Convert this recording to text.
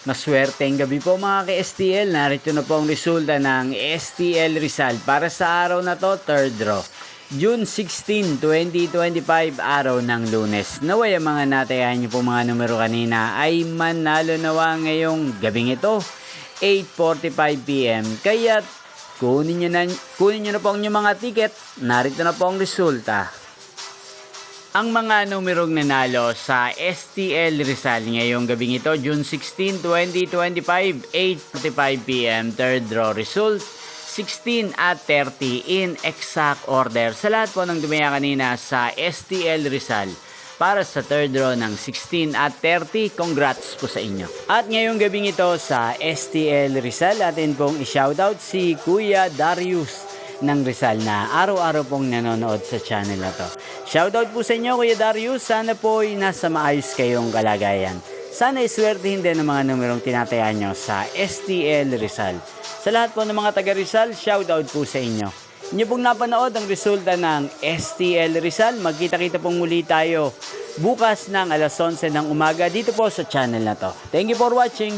Maswerteng gabi po mga ka-STL. Narito na po ang resulta ng STL Rizal para sa araw na to, third draw. June 16, 2025, araw ng Lunes. Naway ang mga natayahan niyo po mga numero kanina ay manalo nawa ngayong gabing ito, 8:45 PM. Kaya kunin niyo na po ang inyong mga ticket. Narito na po ang resulta. Ang mga numerong nanalo sa STL Rizal ngayong gabing ito, June 16, 2025, 8:45 PM, third draw result, 16 at 30 in exact order. Sa lahat po ng dumaya kanina sa STL Rizal para sa third draw ng 16 at 30, congrats po sa inyo. At ngayong gabing ito sa STL Rizal, atin pong i-shoutout si Kuya Darius ng Rizal na araw-araw pong nanonood sa channel na to. Shoutout po sa inyo Kuya Darius, sana po ay nasa maayos kayong kalagayan. Sana iswertihin din ang mga numerong tinatayan nyo sa STL Rizal. Sa lahat po ng mga taga Rizal, shoutout po sa inyo. Inyo pong napanood ang resulta ng STL Rizal. Magkita-kita pong muli tayo bukas ng alas 11 ng umaga dito po sa channel na to. Thank you for watching.